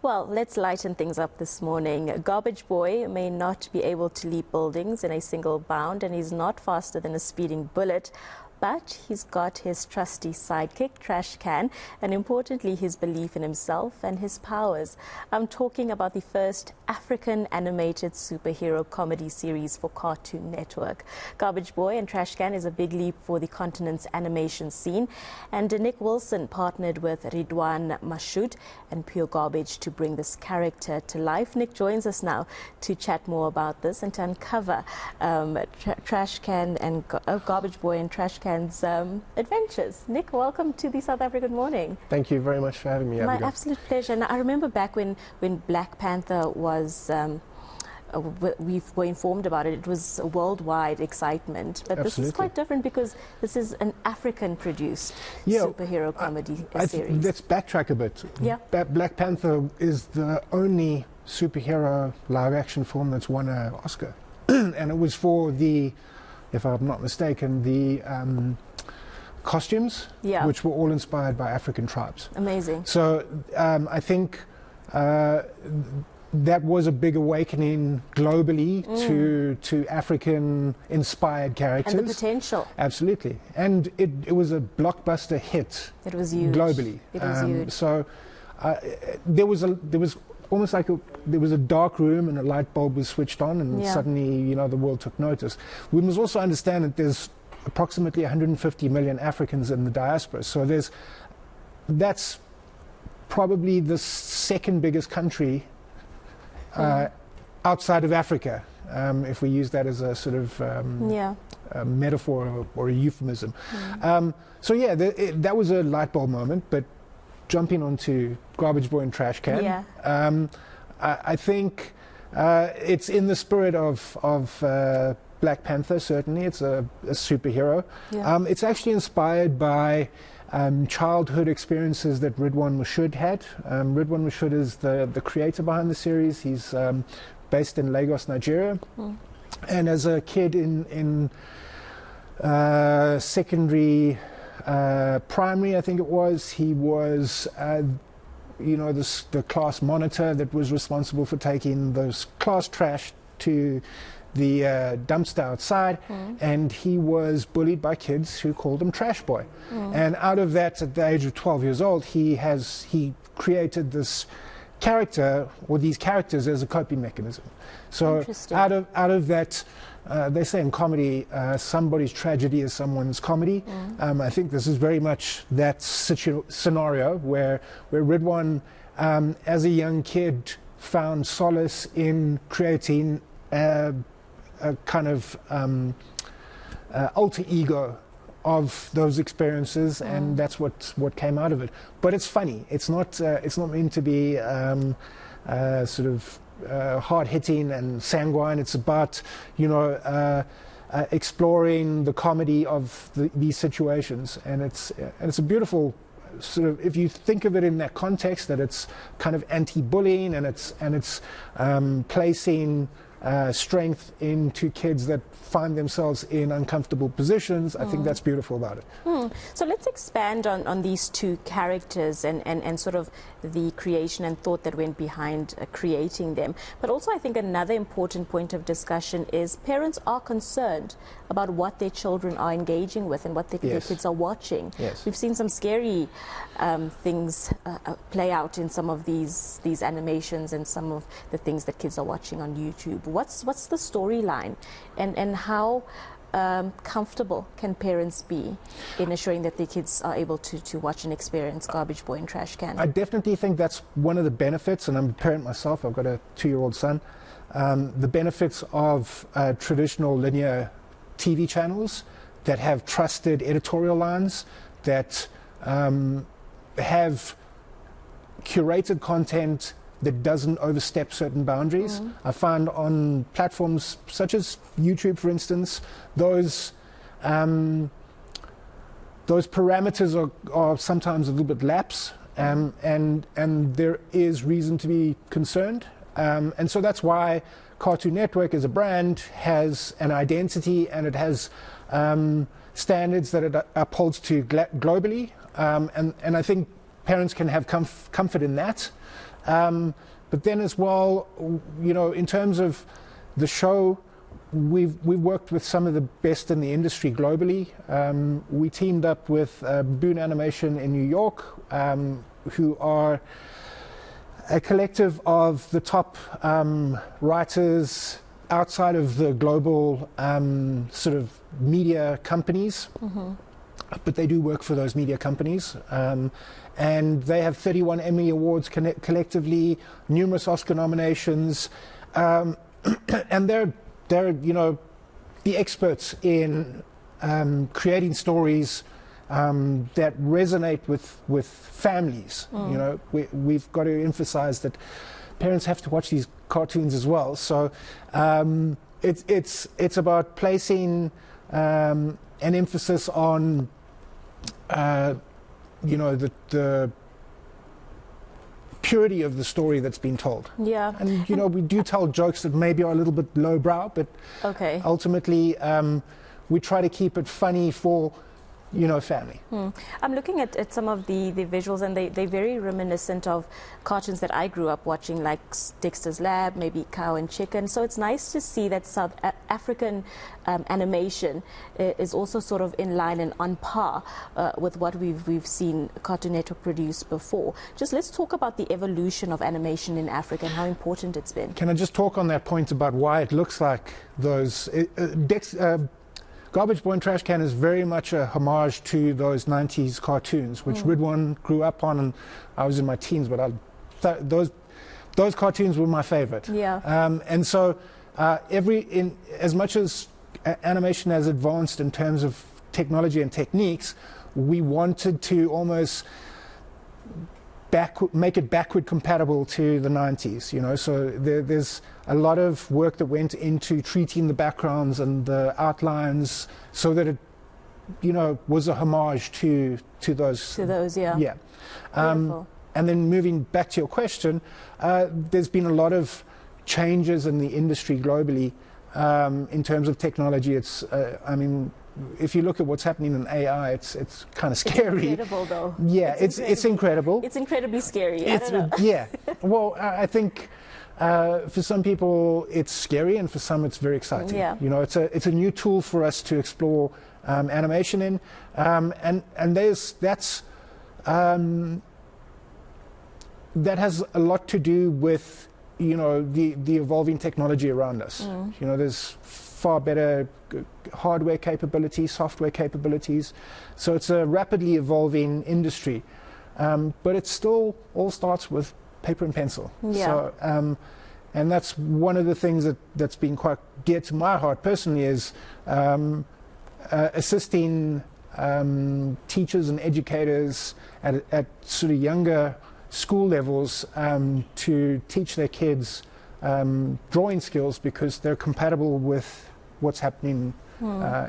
Well, let's lighten things up this morning. Garbage Boy may not be able to leap buildings in a single bound, and he's not faster than a speeding bullet. But he's got his trusty sidekick, Trashcan, and importantly, his belief in himself and his powers. I'm talking about the first African animated superhero comedy series for Cartoon Network. Garbage Boy and Trashcan is a big leap for the continent's animation scene, and Nick Wilson partnered with Ridwan, Moshood and Pure Garbage to bring this character to life. Nick joins us now to chat more about this and to uncover Trashcan and Garbage Boy and Trashcan adventures. Nick, welcome to the South African Morning. Thank you very much for having me, Abigail. My absolute pleasure. And I remember back when Black Panther was, we were informed about it, it was a worldwide excitement. But Absolutely. This is quite different because this is an African-produced superhero comedy series. Let's backtrack a bit. Yeah. Black Panther is the only superhero live-action film that's won an Oscar. And it was for the, if I'm not mistaken, the costumes, which were all inspired by African tribes. Amazing. So I think that was a big awakening globally to African-inspired characters. And the potential. Absolutely. And it was a blockbuster hit. It was huge. Globally. It was huge. So there was almost like there was a dark room and a light bulb was switched on, and suddenly, you know, the world took notice. We must also understand that there's approximately 150 million Africans in the diaspora. So that's probably the second biggest country outside of Africa, if we use that as a sort of a metaphor or a euphemism. So yeah, that was a light bulb moment. But jumping onto Garbage Boy and Trashcan, I think it's in the spirit of Black Panther. Certainly, it's a superhero. It's actually inspired by childhood experiences that Ridwan Moshood had. Ridwan Moshood is the creator behind the series. He's based in Lagos, Nigeria. And as a kid in secondary, primary, I think it was, he was the class monitor that was responsible for taking those class trash to the dumpster outside, and he was bullied by kids who called him Trash Boy. And out of that, at the age of 12 years old, he created this character, or these characters, as a coping mechanism. So out of that, they say in comedy, somebody's tragedy is someone's comedy. I think this is very much that scenario where Ridwan, as a young kid, found solace in creating a kind of alter ego of those experiences, and that's what came out of it. But it's funny. It's not meant to be sort of hard-hitting and sanguine. It's about, exploring the comedy of these situations, and it's a beautiful sort of, if you think of it in that context, that it's kind of anti-bullying, and it's placing strength into kids that find themselves in uncomfortable positions. I think that's beautiful about it. So let's expand on these two characters and sort of the creation and thought that went behind creating them. But also, I think another important point of discussion is parents are concerned about what their children are engaging with and what their kids are watching. We've seen some scary things play out in some of these animations and some of the things that kids are watching on YouTube. What's the storyline, and how comfortable can parents be in assuring that their kids are able to watch and experience Garbage Boy and Trashcan? I definitely think that's one of the benefits, and I'm a parent myself. I've got a 2-year-old son. The benefits of traditional linear TV channels that have trusted editorial lines, that have curated content that doesn't overstep certain boundaries. I find on platforms such as YouTube, for instance, those parameters are sometimes a little bit lax, and there is reason to be concerned. And so that's why Cartoon Network as a brand has an identity, and it has standards that it upholds to globally. And I think parents can have comfort in that. But then as well, you know, in terms of the show, we've worked with some of the best in the industry globally. We teamed up with Boone Animation in New York, who are a collective of the top writers outside of the global sort of media companies. But they do work for those media companies. And they have 31 Emmy Awards collectively, numerous Oscar nominations. And they're, you know, the experts in creating stories that resonate with families. You know, we've got to emphasize that parents have to watch these cartoons as well. So it's about placing an emphasis on you know, the purity of the story that's been told. Yeah. And you know, we do tell jokes that maybe are a little bit lowbrow, but ultimately we try to keep it funny for, you know, family. I'm looking at some of the visuals, and they're very reminiscent of cartoons that I grew up watching, like Dexter's Lab, maybe Cow and Chicken. So it's nice to see that South African animation is also sort of in line and on par with what we've seen Cartoon Network produce before. Just let's talk about the evolution of animation in Africa and how important it's been. Can I just talk on that point about why it looks like those Garbage Boy and Trashcan is very much a homage to those 90s cartoons, which Ridwan grew up on, and I was in my teens, but those cartoons were my favorite. Yeah. And so as much as animation has advanced in terms of technology and techniques, we wanted to almost make it backward compatible to the 90s, you know. So there's a lot of work that went into treating the backgrounds and the outlines so that it, you know, was a homage to those. To those, yeah. Yeah. And then moving back to your question, there's been a lot of changes in the industry globally in terms of technology. It's, I mean, if you look at what's happening in AI, it's kind of scary. It's incredible, though. Yeah, it's incredible. It's incredibly scary. I don't know. Yeah. Well, I think for some people it's scary, and for some it's very exciting. Yeah. You know, it's a new tool for us to explore animation in, and that has a lot to do with, you know, the evolving technology around us. You know, there's far better hardware capabilities, software capabilities. So it's a rapidly evolving industry. But it still all starts with paper and pencil. Yeah. So, and that's one of the things that's been quite dear to my heart personally, is assisting teachers and educators at sort of younger school levels to teach their kids drawing skills, because they're compatible with what's happening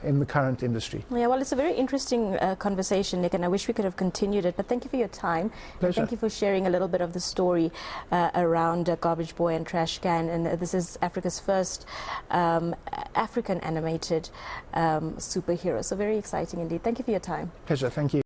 in the current industry. Yeah, well, it's a very interesting conversation, Nick, and I wish we could have continued it, but thank you for your time. Pleasure. And thank you for sharing a little bit of the story around Garbage Boy and Trashcan, and this is Africa's first African animated superhero, so very exciting indeed. Thank you for your time. Pleasure, thank you.